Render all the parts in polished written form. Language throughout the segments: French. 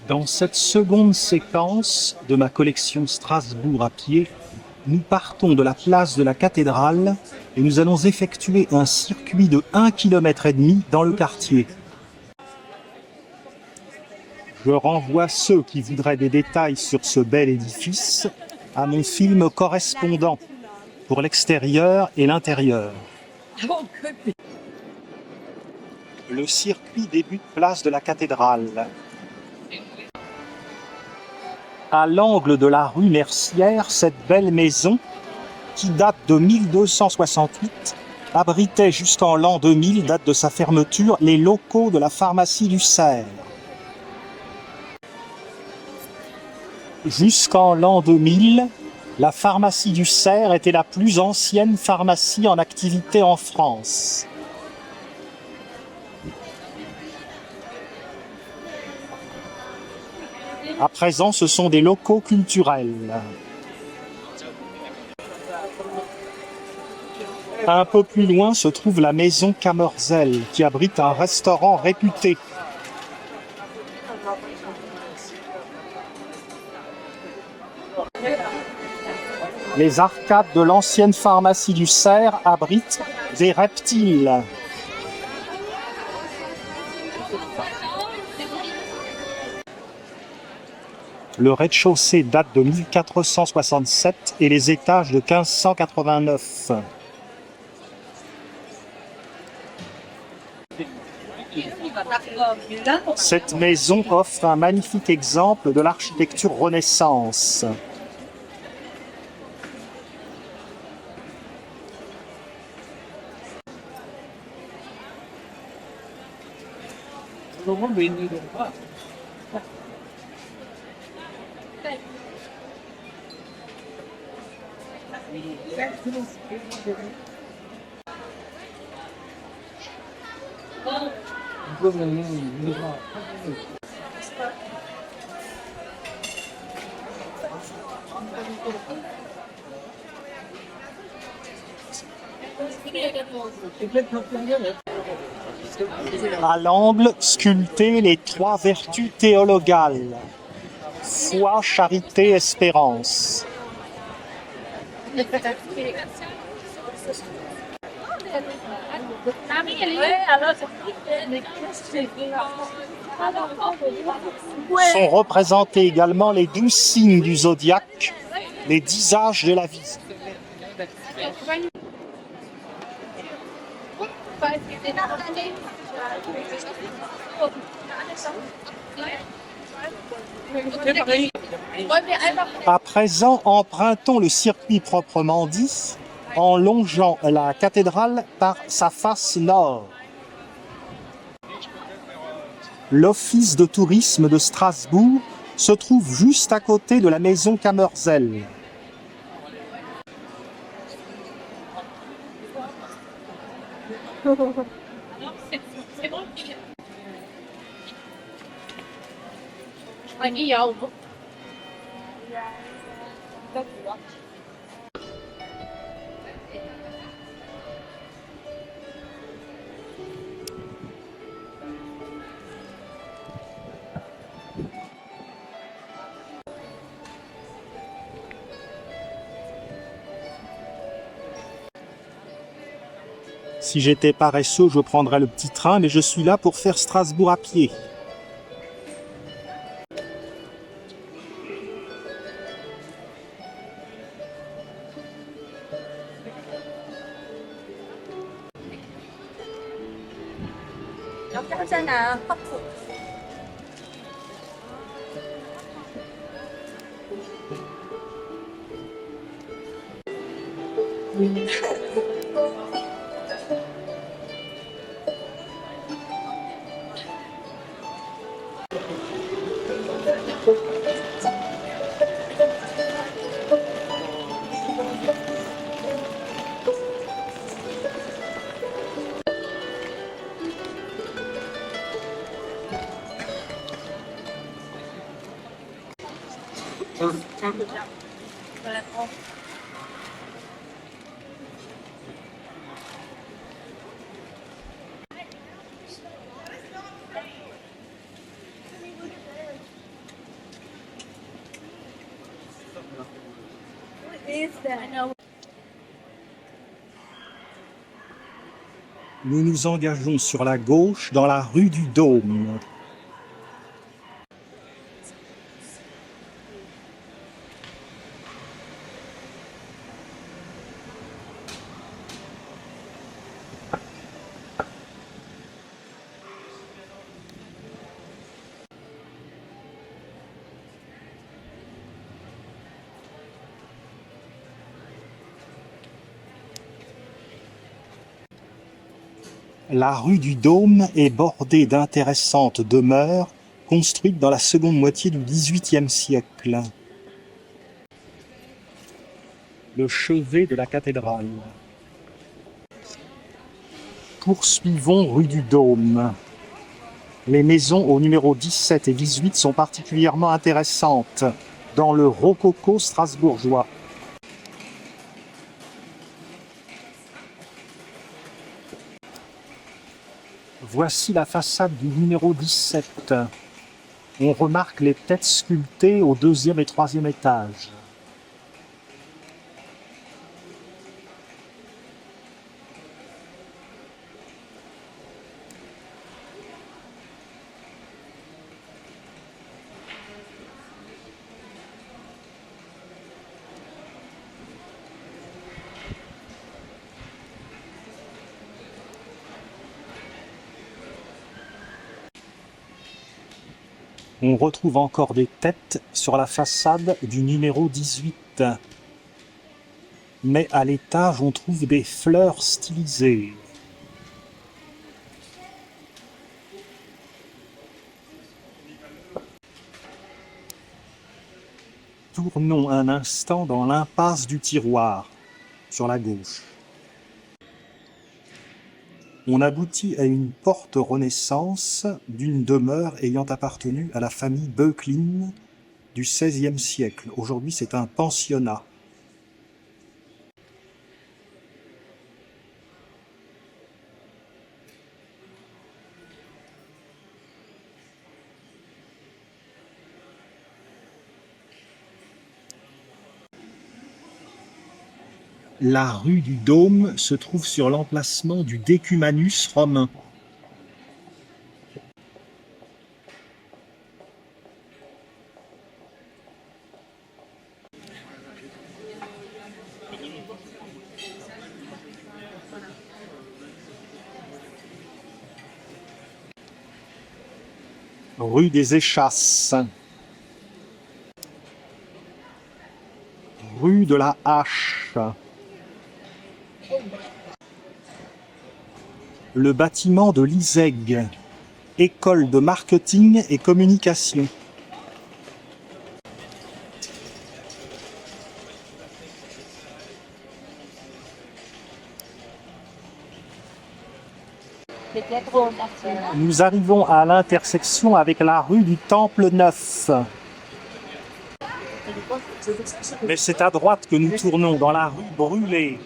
Dans cette seconde séquence de ma collection Strasbourg à pied, nous partons de la place de la cathédrale et nous allons effectuer un circuit de 1,5 km dans le quartier. Je renvoie ceux qui voudraient des détails sur ce bel édifice à mon film correspondant pour l'extérieur et l'intérieur. Le circuit débute place de la cathédrale. À l'angle de la rue Mercière, cette belle maison, qui date de 1268, abritait jusqu'en l'an 2000, date de sa fermeture, les locaux de la pharmacie du Cerf. Jusqu'en l'an 2000, la pharmacie du Cerf était la plus ancienne pharmacie en activité en France. À présent, ce sont des locaux culturels. Un peu plus loin se trouve la maison Cammerzel, qui abrite un restaurant réputé. Les arcades de l'ancienne pharmacie du Cerf abritent des reptiles. Le rez-de-chaussée date de 1467 et les étages de 1589. Cette maison offre un magnifique exemple de l'architecture Renaissance. À l'angle, sculptées les 3 vertus théologales: foi, charité, espérance. Sont représentés également les 12 signes du zodiaque, les 10 âges de la vie. À présent, empruntons le circuit proprement dit, en longeant la cathédrale par sa face nord. L'office de tourisme de Strasbourg se trouve juste à côté de la maison Cammerzel. Si j'étais paresseux, je prendrais le petit train, mais je suis là pour faire Strasbourg à pied. Nous nous engageons sur la gauche dans la rue du Dôme. La rue du Dôme est bordée d'intéressantes demeures construites dans la seconde moitié du XVIIIe siècle. Le chevet de la cathédrale. Poursuivons rue du Dôme. Les maisons au numéro 17 et 18 sont particulièrement intéressantes dans le rococo strasbourgeois. Voici la façade du numéro 17. On remarque les têtes sculptées au deuxième et troisième étage. On retrouve encore des têtes sur la façade du numéro 18. Mais à l'étage, on trouve des fleurs stylisées. Tournons un instant dans l'impasse du Tiroir, sur la gauche. On aboutit à une porte Renaissance d'une demeure ayant appartenu à la famille Beucklin du XVIe siècle. Aujourd'hui, c'est un pensionnat. La rue du Dôme se trouve sur l'emplacement du Decumanus romain. Rue des Échasses. Rue de la Hache. Le bâtiment de l'ISEG, École de marketing et communication. Nous arrivons à l'intersection avec la rue du Temple Neuf. Mais c'est à droite que nous tournons, dans la rue Brûlée.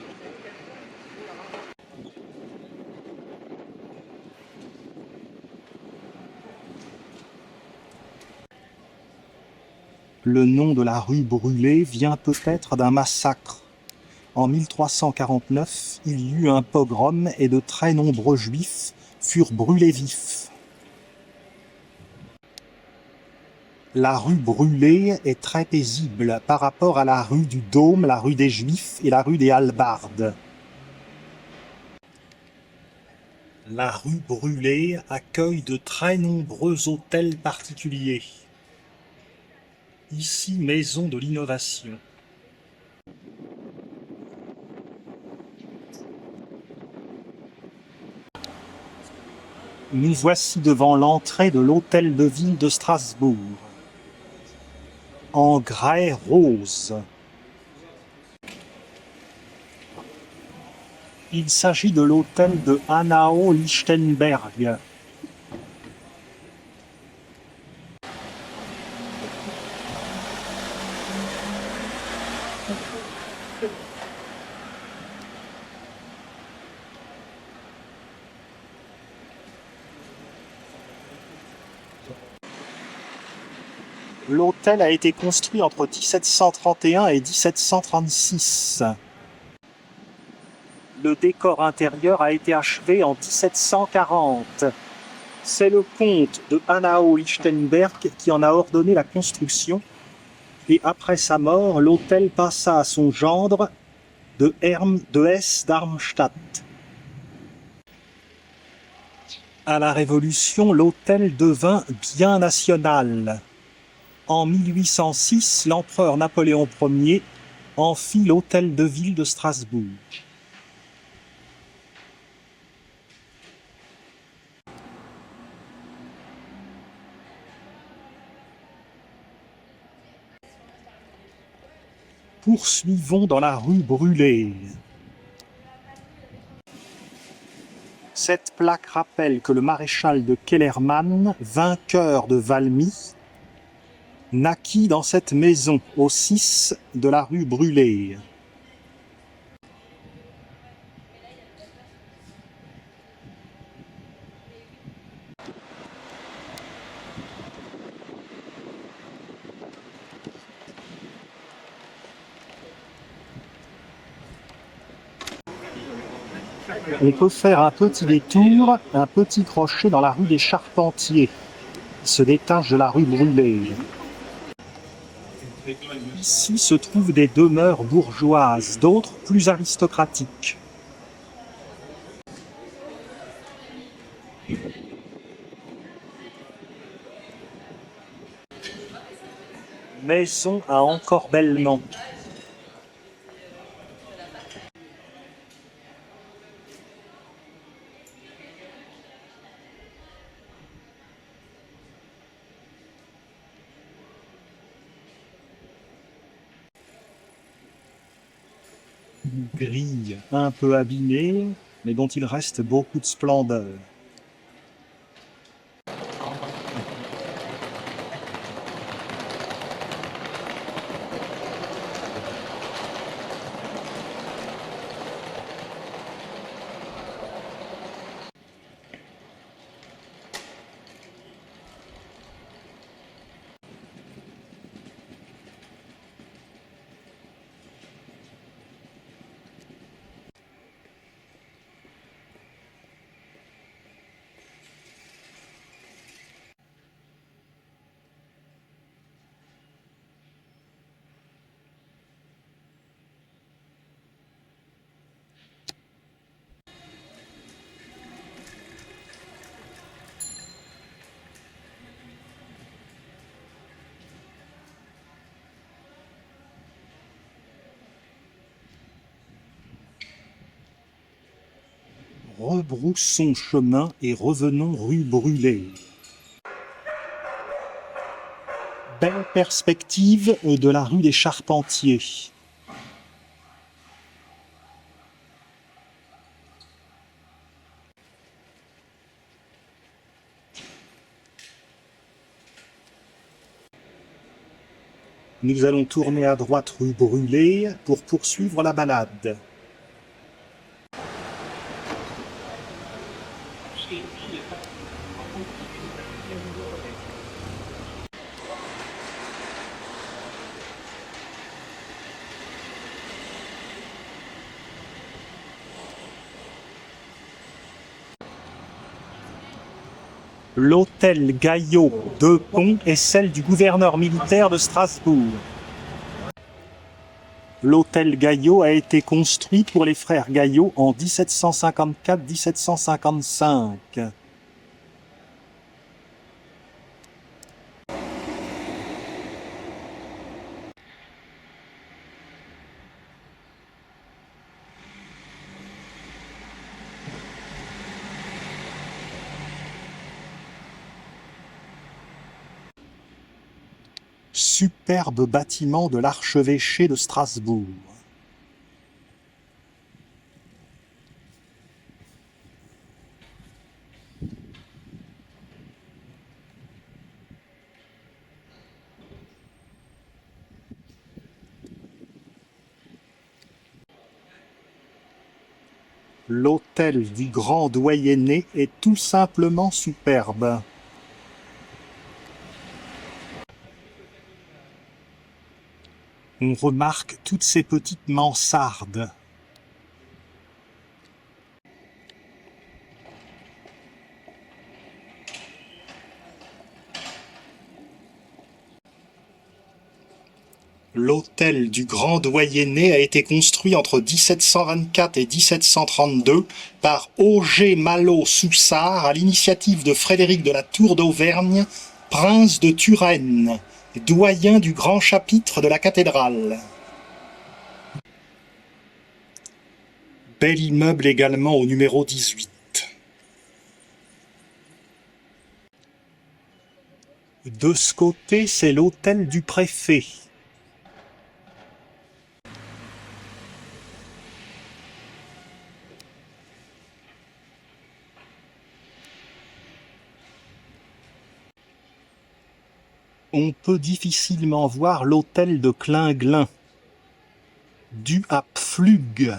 Le nom de la rue Brûlée vient peut-être d'un massacre. En 1349, il y eut un pogrom et de très nombreux juifs furent brûlés vifs. La rue Brûlée est très paisible par rapport à la rue du Dôme, la rue des Juifs et la rue des Hallebardes. La rue Brûlée accueille de très nombreux hôtels particuliers. Ici, maison de l'innovation. Nous voici devant l'entrée de l'hôtel de ville de Strasbourg, en grès rose. Il s'agit de l'hôtel de Hanau-Lichtenberg. L'hôtel a été construit entre 1731 et 1736. Le décor intérieur a été achevé en 1740. C'est le comte de Hanau-Lichtenberg qui en a ordonné la construction, et après sa mort, l'hôtel passa à son gendre de Hesse-Darmstadt. À la Révolution, l'hôtel devint bien national. En 1806, l'empereur Napoléon Ier en fit l'hôtel de ville de Strasbourg. Poursuivons dans la rue Brûlée. Cette plaque rappelle que le maréchal de Kellermann, vainqueur de Valmy, naquit dans cette maison, au 6 de la rue Brûlée. On peut faire un petit détour, un petit crochet dans la rue des Charpentiers, qui se détache de la rue Brûlée. Ici se trouvent des demeures bourgeoises, d'autres plus aristocratiques. Maison à Encorbellement. Une grille un peu abîmée, mais dont il reste beaucoup de splendeur. Rebroussons chemin et revenons rue Brûlée. Belle perspective de la rue des Charpentiers. Nous allons tourner à droite rue Brûlée pour poursuivre la balade. L'hôtel Gaillot de Pont est celle du gouverneur militaire de Strasbourg. L'hôtel Gaillot a été construit pour les frères Gaillot en 1754-1755. Superbe bâtiment de l'archevêché de Strasbourg. L'hôtel du grand doyenné est tout simplement superbe. On remarque toutes ces petites mansardes. L'hôtel du Grand Doyenné a été construit entre 1724 et 1732 par Auger Malot-Soussard à l'initiative de Frédéric de la Tour d'Auvergne, prince de Turenne, doyen du grand chapitre de la cathédrale. Bel immeuble également au numéro 18. De ce côté, c'est l'hôtel du préfet. On peut difficilement voir l'hôtel de Klinglin, dû à Pflug.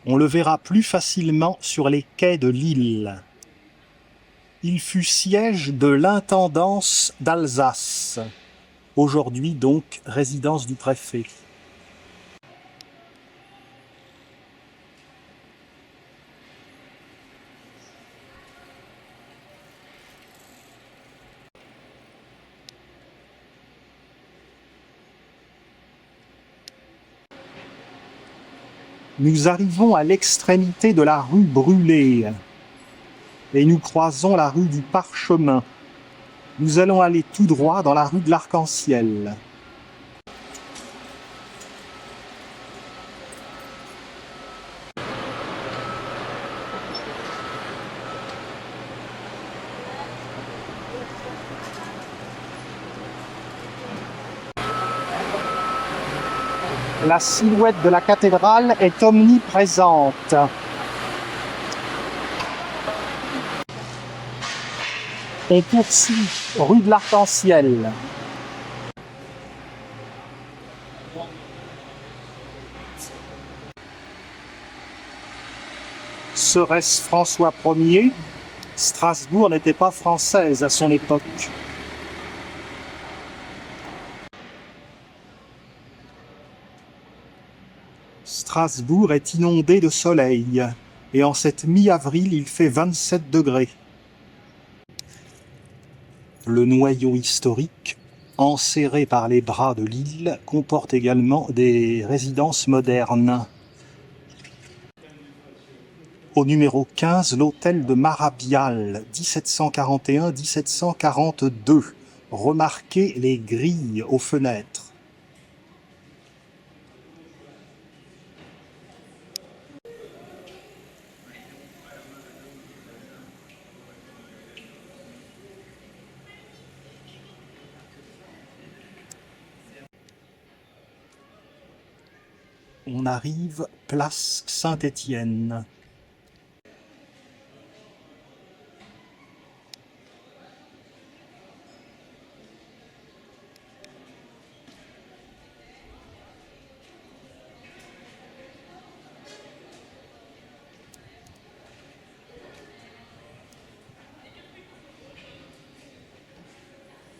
On le verra plus facilement sur les quais de l'île. Il fut siège de l'intendance d'Alsace, aujourd'hui donc résidence du préfet. Nous arrivons à l'extrémité de la rue Brûlée et nous croisons la rue du Parchemin. Nous allons aller tout droit dans la rue de l'Arc-en-Ciel. La silhouette de la cathédrale est omniprésente. On poursuit rue de l'Arc-en-Ciel. Serait-ce François Ier? Strasbourg n'était pas française à son époque. Strasbourg est inondée de soleil, et en cette mi-avril, il fait 27 degrés. Le noyau historique, enserré par les bras de l'île, comporte également des résidences modernes. Au numéro 15, l'hôtel de Marabial, 1741-1742. Remarquez les grilles aux fenêtres. On arrive place Saint-Étienne.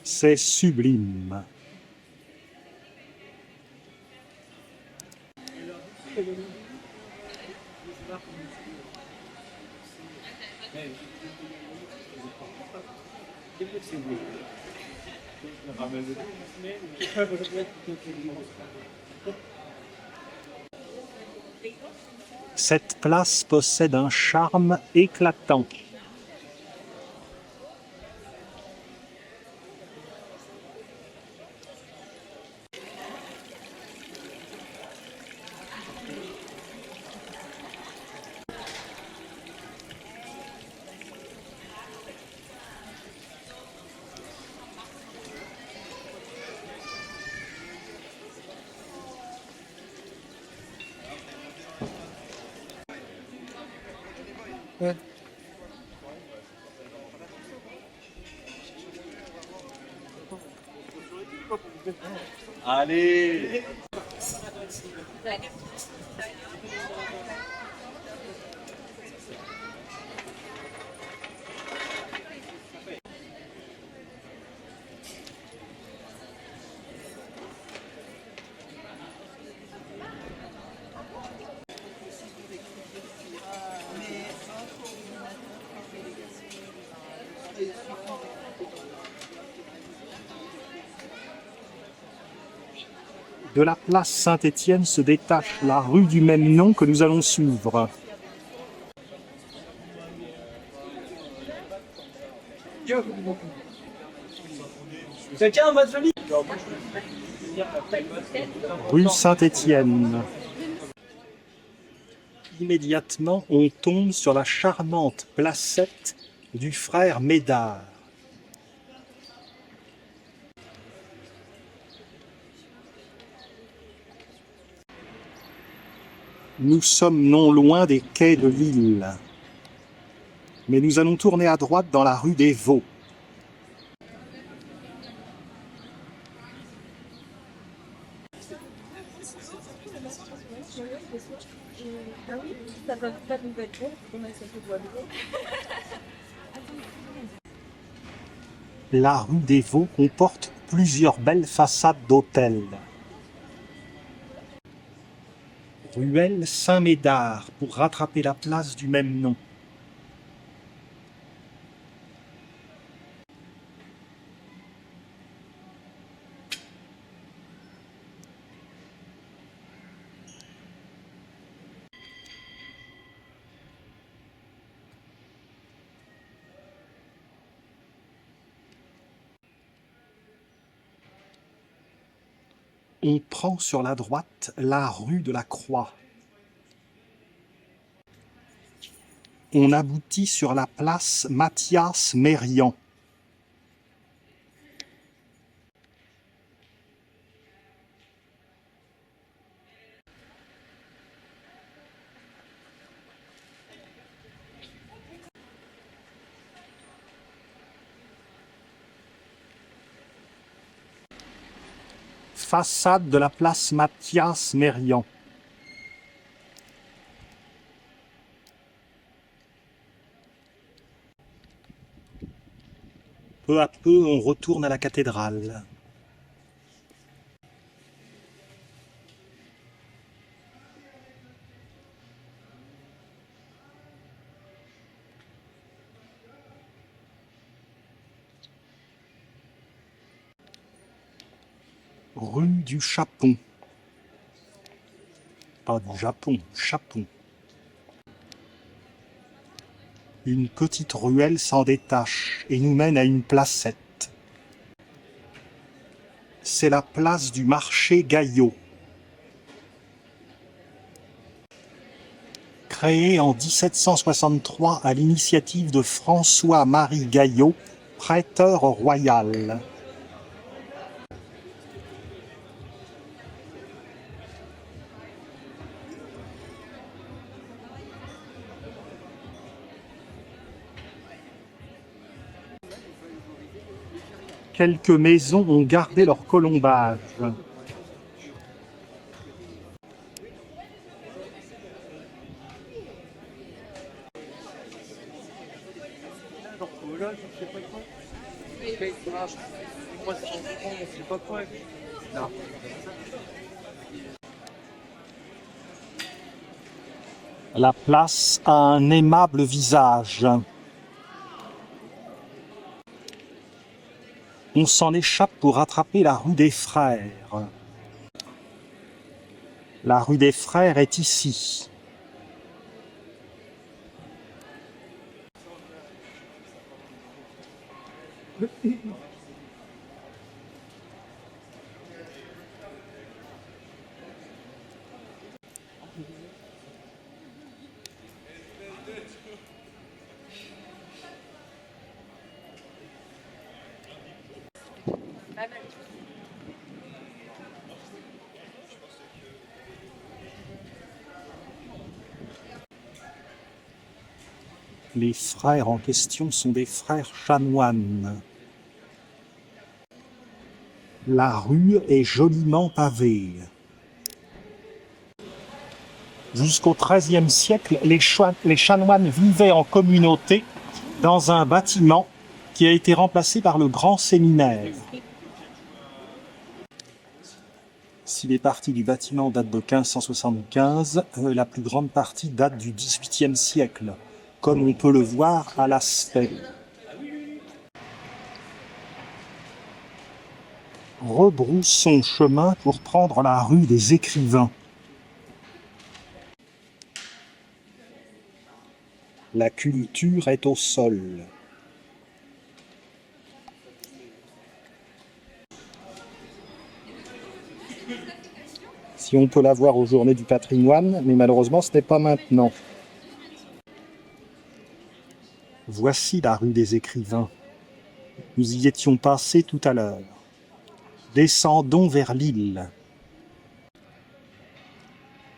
C'est sublime. Cette place possède un charme éclatant. Allez. De la place Saint-Étienne se détache la rue du même nom que nous allons suivre. Quelqu'un va te Rue Saint-Étienne. Immédiatement, on tombe sur la charmante placette du frère Médard. Nous sommes non loin des quais de l'île. Mais nous allons tourner à droite dans la rue des Vaux. La rue des Vaux comporte plusieurs belles façades d'hôtels. Ruelle Saint-Médard pour rattraper la place du même nom. On prend sur la droite la rue de la Croix. On aboutit sur la place Mathias-Mérian. Façade de la place Mathias-Mérian. Peu à peu, on retourne à la cathédrale. Rue du Chapon. Pas du Japon, Chapon. Une petite ruelle s'en détache et nous mène à une placette. C'est la place du marché Gaillot. Créée en 1763 à l'initiative de François-Marie Gaillot, prêteur royal. Quelques maisons ont gardé leur colombage. La place a un aimable visage. On s'en échappe pour rattraper la rue des Frères. La rue des Frères est ici. Les frères en question sont des frères chanoines. La rue est joliment pavée. Jusqu'au XIIIe siècle, les chanoines vivaient en communauté dans un bâtiment qui a été remplacé par le grand séminaire. Si les parties du bâtiment datent de 1575, la plus grande partie date du XVIIIe siècle, comme on peut le voir à l'aspect. Rebroussons chemin pour prendre la rue des Écrivains. La culture est au sol. Si on peut la voir aux Journées du patrimoine, mais malheureusement ce n'est pas maintenant. Voici la rue des Écrivains. Nous y étions passés tout à l'heure. Descendons vers l'île.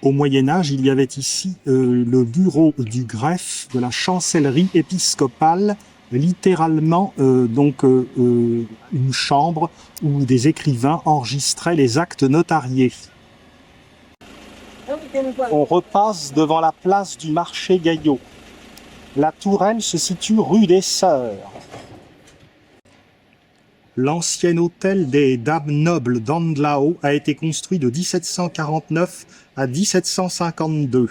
Au Moyen-Âge, il y avait ici le bureau du greffe de la chancellerie épiscopale, littéralement une chambre où des écrivains enregistraient les actes notariés. On repasse devant la place du marché Gaillot. La tourelle se situe rue des Sœurs. L'ancien hôtel des Dames nobles d'Andlau a été construit de 1749 à 1752.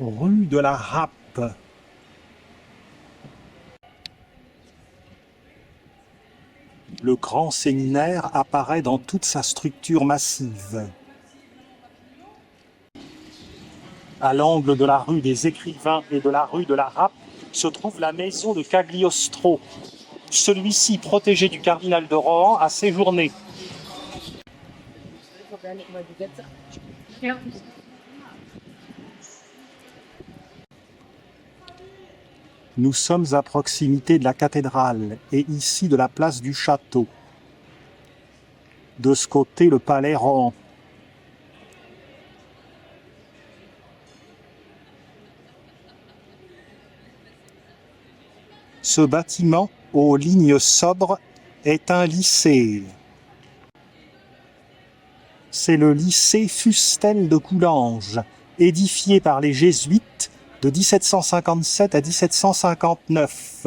Rue de la Rappe. Le grand séminaire apparaît dans toute sa structure massive. À l'angle de la rue des Écrivains et de la rue de la Rappe se trouve la maison de Cagliostro. Celui-ci, protégé du cardinal de Rohan, a séjourné. Nous sommes à proximité de la cathédrale et ici de la place du château. De ce côté, le palais Rohan. Ce bâtiment, aux lignes sobres, est un lycée. C'est le lycée Fustel de Coulanges, édifié par les Jésuites de 1757 à 1759.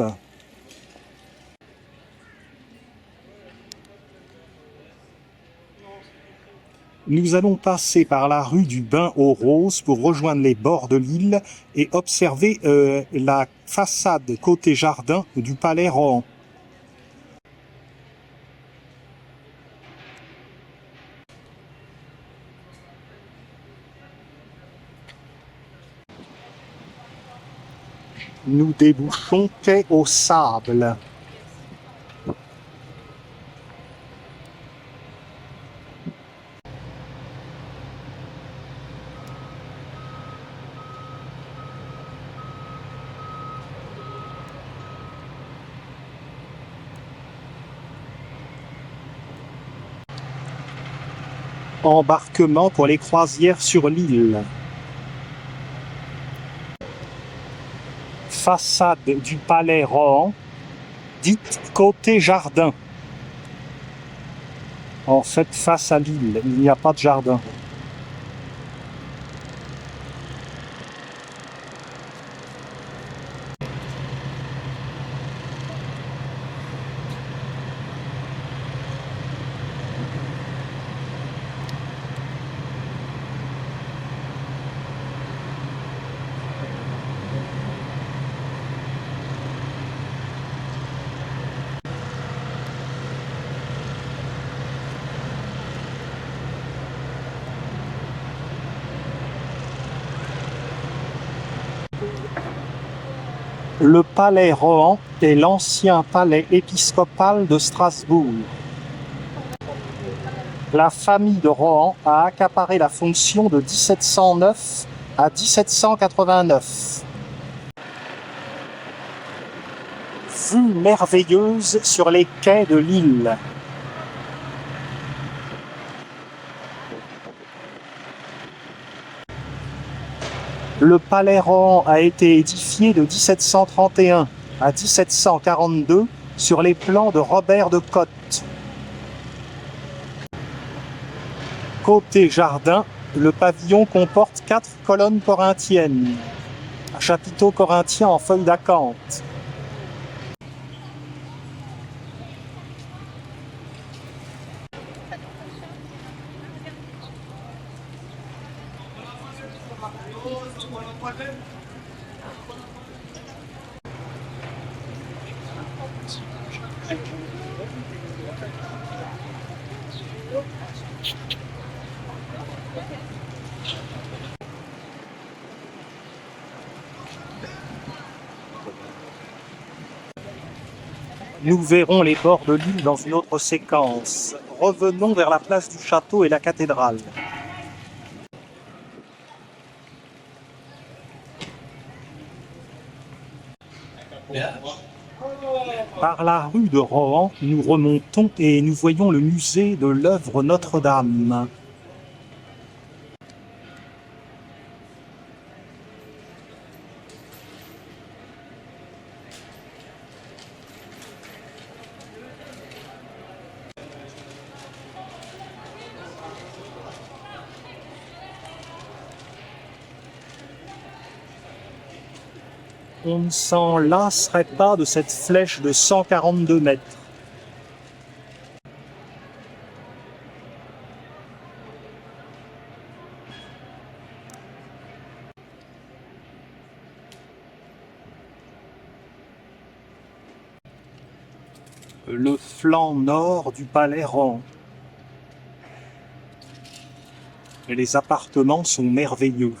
Nous allons passer par la rue du Bain aux Roses pour rejoindre les bords de l'île et observer la façade côté jardin du palais Rohan. Nous débouchons quai au sable. Embarquement pour les croisières sur l'île. Façade du palais Rohan, dite côté jardin. En fait, face à l'île, il n'y a pas de jardin. Le palais Rohan est l'ancien palais épiscopal de Strasbourg. La famille de Rohan a accaparé la fonction de 1709 à 1789. Vue merveilleuse sur les quais de l'île. Le palais Rohan a été édifié de 1731 à 1742 sur les plans de Robert de Cotte. Côté jardin, Le pavillon comporte 4 colonnes corinthiennes, un chapiteau corinthien en feuilles d'acanthe. Nous verrons les bords de l'île dans une autre séquence. Revenons vers la place du château et la cathédrale. Par la rue de Rohan, nous remontons et nous voyons le musée de l'œuvre Notre-Dame. On ne s'en lasserait pas de cette flèche de 142 mètres. Le flanc nord du palais Rohan. Les appartements sont merveilleux.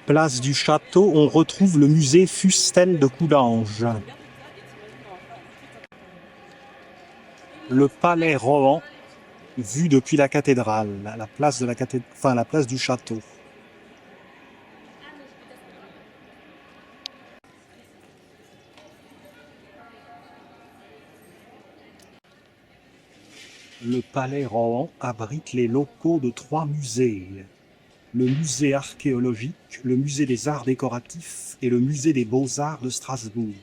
Place du château, on retrouve le musée Fustel de Coulanges. Le palais Rohan, vu depuis la cathédrale, la place la place du château. Le palais Rohan abrite les locaux de 3 musées. Le musée archéologique, le musée des arts décoratifs et le musée des beaux-arts de Strasbourg.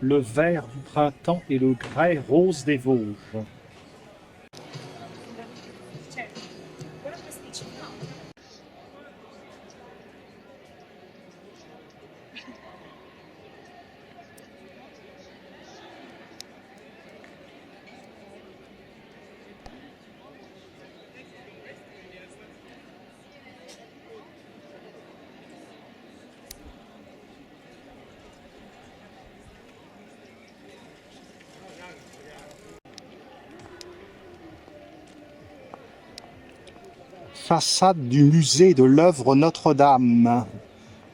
Le vert du printemps et le grès rose des Vosges. Façade du musée de l'œuvre Notre-Dame.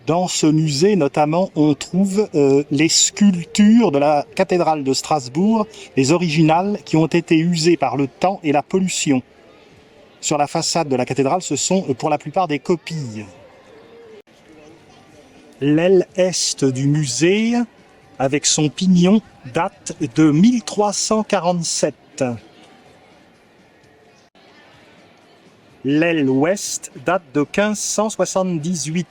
Dans ce musée, notamment, on trouve les sculptures de la cathédrale de Strasbourg, les originales qui ont été usées par le temps et la pollution. Sur la façade de la cathédrale, ce sont pour la plupart des copies. L'aile est du musée, avec son pignon, date de 1347. L'aile ouest date de 1578.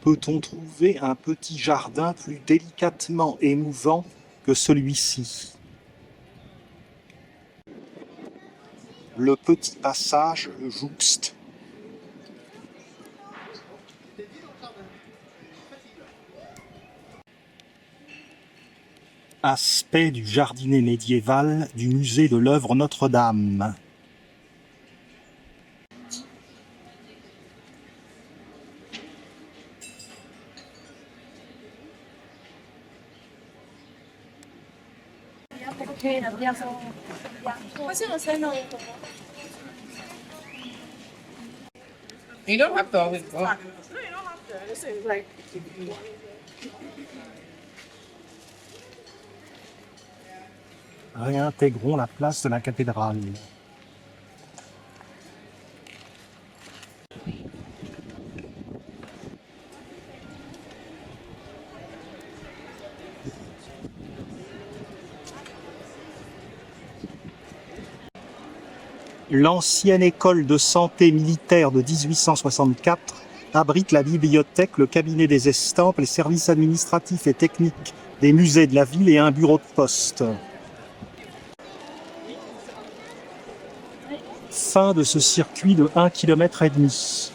Peut-on trouver un petit jardin plus délicatement émouvant que celui-ci? Le petit passage le jouxte. Aspect du jardinet médiéval du musée de l'œuvre Notre-Dame. You don't have to always go. Réintégrons la place de la cathédrale. L'ancienne école de santé militaire de 1864 abrite la bibliothèque, le cabinet des estampes, les services administratifs et techniques des musées de la ville et un bureau de poste. Fin de ce circuit de 1,5 km.